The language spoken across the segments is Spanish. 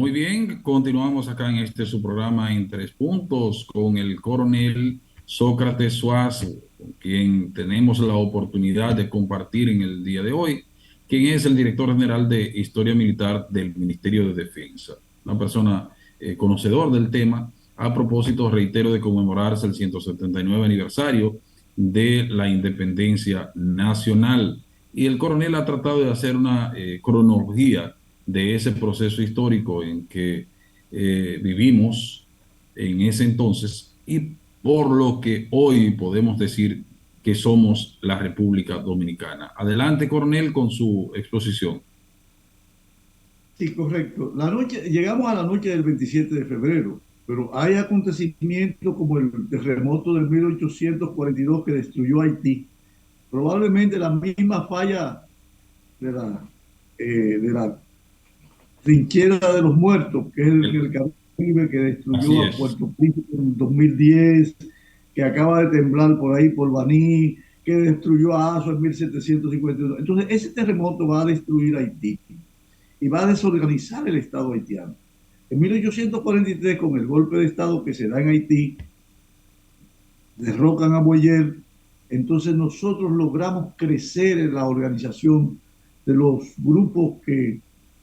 Muy bien, continuamos acá en este su programa en tres puntos con el coronel Sócrates Suazo, con quien tenemos la oportunidad de compartir en el día de hoy, quien es el director general de Historia Militar del Ministerio de Defensa, una persona conocedor del tema. A propósito, reitero de conmemorarse el 179 aniversario de la independencia nacional. Y el coronel ha tratado de hacer una cronología de ese proceso histórico en que vivimos en ese entonces y por lo que hoy podemos decir que somos la República Dominicana. Adelante, coronel, con su exposición. Sí, correcto. Llegamos a la noche del 27 de febrero, pero hay acontecimientos como el terremoto de 1842 que destruyó Haití. Probablemente la misma falla de la trinchera de los muertos, que es el El- Caribe, que Así destruyó a es. Puerto Príncipe en 2010, que acaba de temblar por ahí por Baní, que destruyó a Azua en 1751. Entonces, ese terremoto va a destruir Haití y va a desorganizar el Estado haitiano. En 1843, con el golpe de Estado que se da en Haití, derrocan a Boyer, entonces nosotros logramos crecer en la organización de los grupos que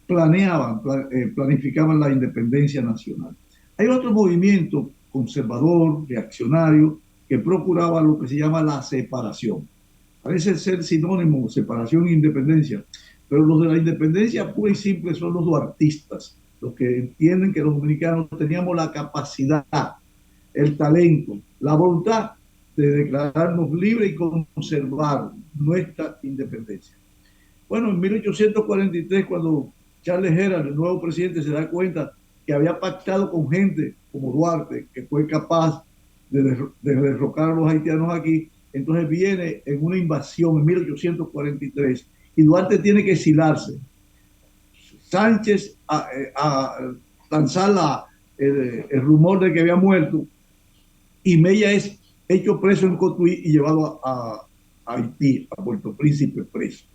planificaban la independencia nacional. Hay otro movimiento conservador, reaccionario, que procuraba lo que se llama la separación. Parece ser sinónimo, separación e independencia, pero los de la independencia pura y simple son los duartistas, los que entienden que los dominicanos teníamos la capacidad, el talento, la voluntad de declararnos libres y conservar nuestra independencia. Bueno, en 1843, cuando Charles Herald, el nuevo presidente, se da cuenta que había pactado con gente como Duarte, que fue capaz de derrocar a los haitianos aquí, entonces viene en una invasión en 1843 y Duarte tiene que exilarse. Sánchez a lanzar el rumor de que había muerto y Mella es hecho preso en Cotuí y llevado a Haití, a Puerto Príncipe preso.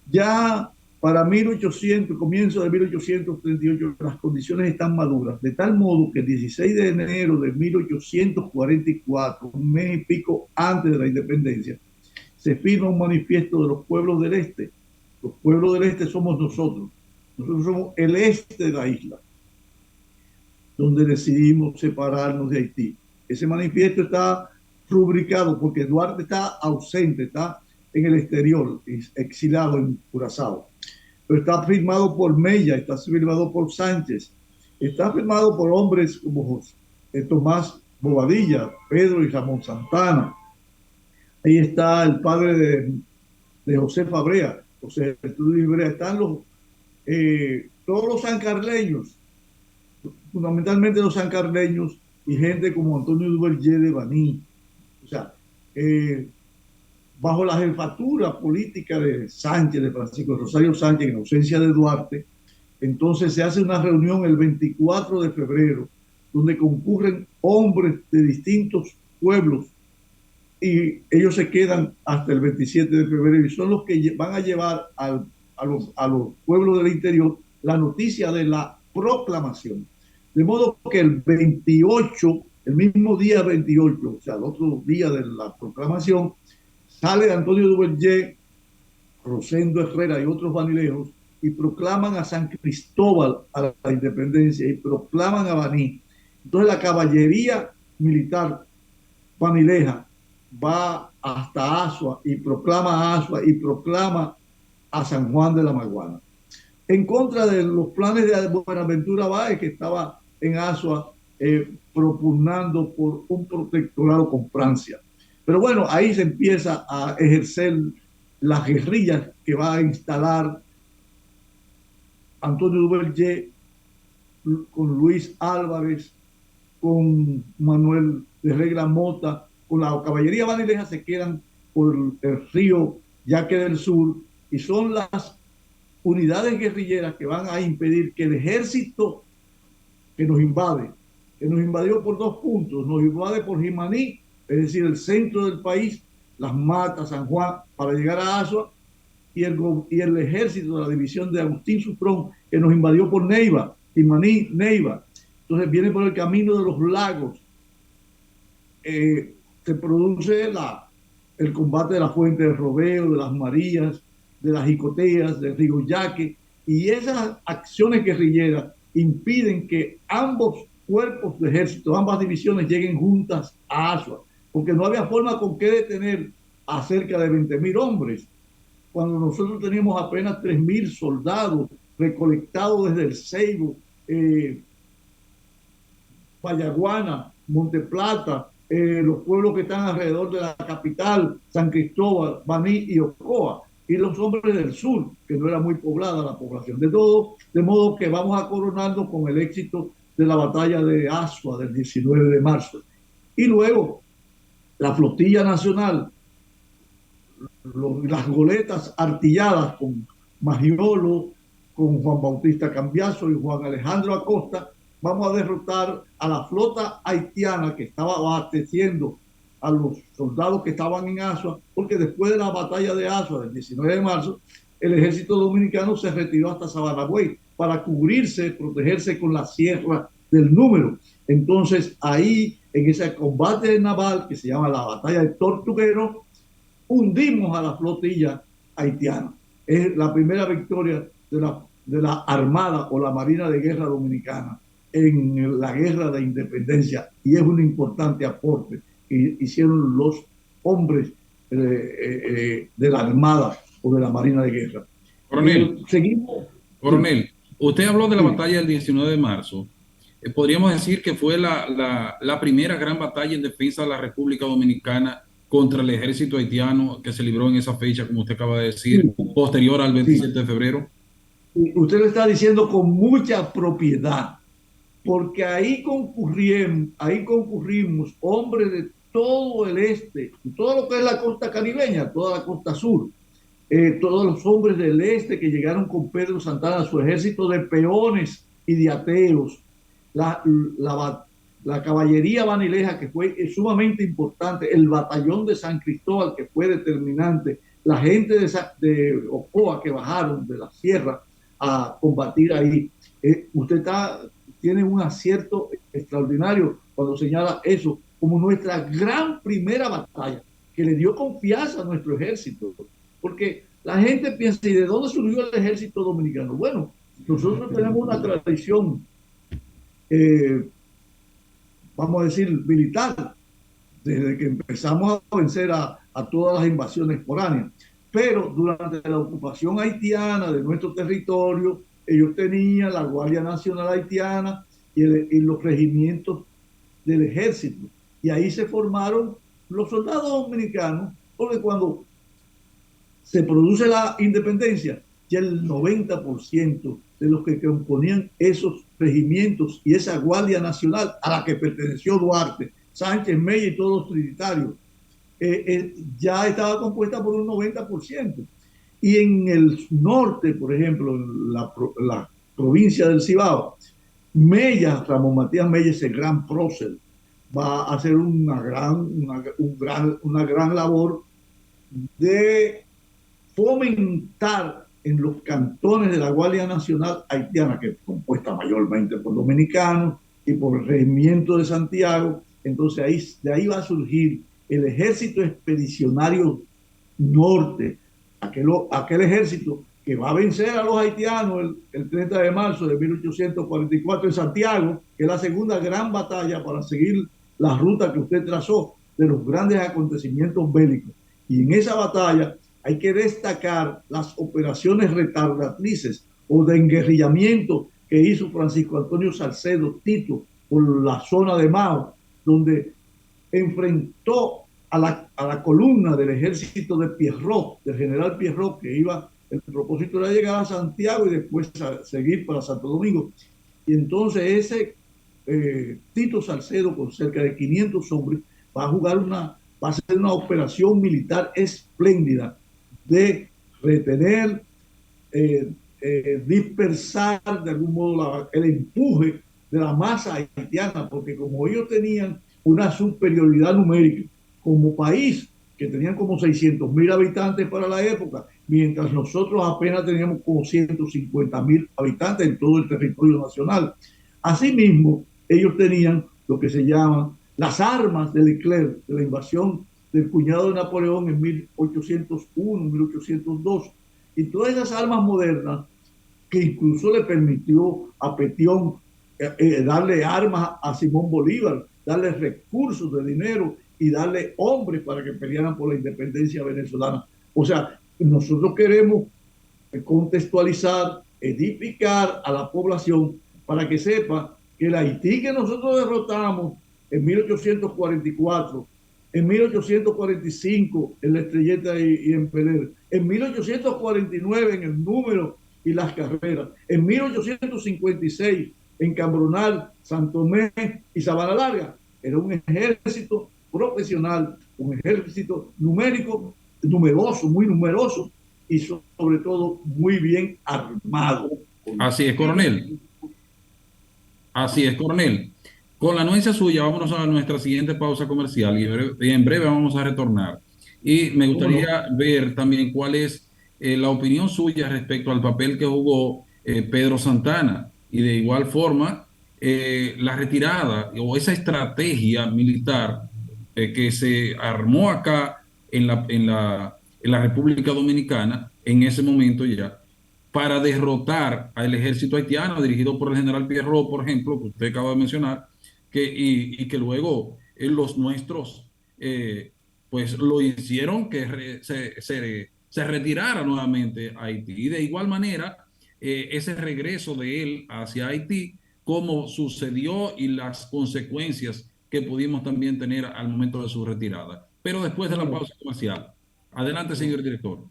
Ya para 1800, comienzo de 1838, las condiciones están maduras, de tal modo que el 16 de enero de 1844, un mes y pico antes de la independencia, se firma un manifiesto de los pueblos del este. Los pueblos del este somos nosotros. Nosotros somos el este de la isla, donde decidimos separarnos de Haití. Ese manifiesto está rubricado porque Duarte está ausente, está en el exterior, exilado en Curazao. Pero está firmado por Mella, está firmado por Sánchez, está firmado por hombres como Tomás Bobadilla, Pedro y Ramón Santana. Ahí está el padre de José Fabrea, José Estudio Ibrea, están todos los sancarleños, fundamentalmente los sancarleños y gente como Antonio Duvergé de Baní. O sea, eh, bajo la jefatura política de Sánchez, de Francisco Rosario Sánchez, en ausencia de Duarte, entonces se hace una reunión el 24 de febrero, donde concurren hombres de distintos pueblos y ellos se quedan hasta el 27 de febrero y son los que van a llevar a los pueblos del interior la noticia de la proclamación. De modo que el 28, el mismo día 28, o sea, el otro día de la proclamación, sale Antonio Duvergé, Rosendo Herrera y otros vanilejos y proclaman a San Cristóbal a la independencia y proclaman a Baní. Entonces la caballería militar vanileja va hasta Asua y proclama a Asua y proclama a San Juan de la Maguana. En contra de los planes de Buenaventura Báez, que estaba en Asua propugnando por un protectorado con Francia. Pero bueno, ahí se empieza a ejercer las guerrillas que va a instalar Antonio Duvergé con Luis Álvarez, con Manuel de Regla Mota, con la caballería vanileja se quedan por el río Yaque del Sur y son las unidades guerrilleras que van a impedir que el ejército que nos invade, que nos invadió por dos puntos, nos invade por Jimaní, es decir, el centro del país, las Matas, San Juan, para llegar a Asua, y el ejército de la división de Agustín Suprón, que nos invadió por Neiva. Imaní, Neiva. Entonces viene por el camino de los lagos. Se produce el combate de la Fuente de Robeo, de las Marías, de las Jicoteas, de Río Yaque, y esas acciones guerrilleras impiden que ambos cuerpos de ejército, ambas divisiones lleguen juntas a Asua, porque no había forma con que detener a cerca de 20.000 hombres, cuando nosotros teníamos apenas 3.000 soldados recolectados desde el Ceibo, Payaguana, Monteplata, los pueblos que están alrededor de la capital, San Cristóbal, Baní y Ocoa, y los hombres del sur, que no era muy poblada la población. De modo que vamos a coronarnos con el éxito de la batalla de Asua del 19 de marzo. Y luego la flotilla nacional, las goletas artilladas con Magiolo, con Juan Bautista Cambiaso y Juan Alejandro Acosta, vamos a derrotar a la flota haitiana que estaba abasteciendo a los soldados que estaban en Asua, porque después de la batalla de Asua del 19 de marzo, el ejército dominicano se retiró hasta Sabanagüey para cubrirse, protegerse con la sierra del Número. Entonces ahí, en ese combate naval que se llama la batalla de Tortuguero, hundimos a la flotilla haitiana. Es la primera victoria de la Armada o la Marina de Guerra Dominicana en la guerra de independencia, y es un importante aporte que hicieron los hombres de la Armada o de la Marina de Guerra. Coronel, Seguimos. coronel, usted habló de la Sí, batalla del 19 de marzo. Podríamos decir que fue la primera gran batalla en defensa de la República Dominicana contra el ejército haitiano que se libró en esa fecha, como usted acaba de decir, sí, posterior al sí. 27 de febrero. Usted lo está diciendo con mucha propiedad, porque ahí concurrimos hombres de todo el este, todo lo que es la costa caribeña, toda la costa sur, todos los hombres del este que llegaron con Pedro Santana, su ejército de peones y de ateos, la, la, la caballería vanileja que fue sumamente importante, el batallón de San Cristóbal que fue determinante, la gente de Ocoa que bajaron de la sierra a combatir ahí. Tiene un acierto extraordinario cuando señala eso como nuestra gran primera batalla, que le dio confianza a nuestro ejército. Porque la gente piensa, ¿y de dónde surgió el ejército dominicano? Bueno, nosotros tenemos una tradición, eh, vamos a decir, militar, desde que empezamos a vencer a todas las invasiones foráneas. Pero durante la ocupación haitiana de nuestro territorio, ellos tenían la Guardia Nacional Haitiana y los regimientos del ejército. Y ahí se formaron los soldados dominicanos, porque cuando se produce la independencia, ya el 90% de los que componían esos regimientos y esa Guardia Nacional a la que perteneció Duarte, Sánchez, Mella y todos los trinitarios, ya estaba compuesta por un 90%. Y en el norte, por ejemplo, en la provincia del Cibao, Mella, Ramón Matías Mella, es el gran prócer, va a hacer una gran labor de fomentar en los cantones de la Guardia Nacional Haitiana, que es compuesta mayormente por dominicanos y por el Regimiento de Santiago. Entonces de ahí va a surgir el Ejército Expedicionario Norte, aquel ejército que va a vencer a los haitianos el 30 de marzo de 1844 en Santiago, que es la segunda gran batalla para seguir la ruta que usted trazó de los grandes acontecimientos bélicos. Y en esa batalla hay que destacar las operaciones retardatrices o de enguerrillamiento que hizo Francisco Antonio Salcedo Tito por la zona de Mao, donde enfrentó a la columna del ejército de Pierrot, del general Pierrot, que iba, el propósito era llegar a Santiago y después seguir para Santo Domingo. Y entonces ese Tito Salcedo, con cerca de 500 hombres, va a hacer una operación militar espléndida de retener, dispersar de algún modo el empuje de la masa haitiana, porque como ellos tenían una superioridad numérica como país, que tenían como 600.000 habitantes para la época, mientras nosotros apenas teníamos como 150.000 habitantes en todo el territorio nacional. Asimismo, ellos tenían lo que se llaman las armas de Leclerc, de la invasión del cuñado de Napoleón en 1801, 1802, y todas esas armas modernas que incluso le permitió a Petión darle armas a Simón Bolívar, darle recursos de dinero y darle hombres para que pelearan por la independencia venezolana. O sea, nosotros queremos contextualizar, edificar a la población para que sepa que el Haití que nosotros derrotamos en 1844, en 1845 en la Estrelleta y en Peler, en 1849 en el Número y las Carreras, en 1856 en Cambronal, Santomé y Sabana Larga. Era un ejército profesional, un ejército numérico, numeroso, muy numeroso, y sobre todo muy bien armado. Así es, coronel. Así es, coronel. Con la anuencia suya, vámonos a nuestra siguiente pausa comercial y en breve vamos a retornar. Y me Bueno, gustaría ver también cuál es la opinión suya respecto al papel que jugó Pedro Santana y de igual forma la retirada o esa estrategia militar que se armó acá en la República Dominicana en ese momento ya para derrotar al ejército haitiano dirigido por el general Pierrot, por ejemplo, que usted acaba de mencionar, y que luego los nuestros pues lo hicieron que se retirara nuevamente a Haití. Y de igual manera, ese regreso de él hacia Haití, como sucedió y las consecuencias que pudimos también tener al momento de su retirada. Pero después de la bueno, pausa comercial. Adelante, señor director.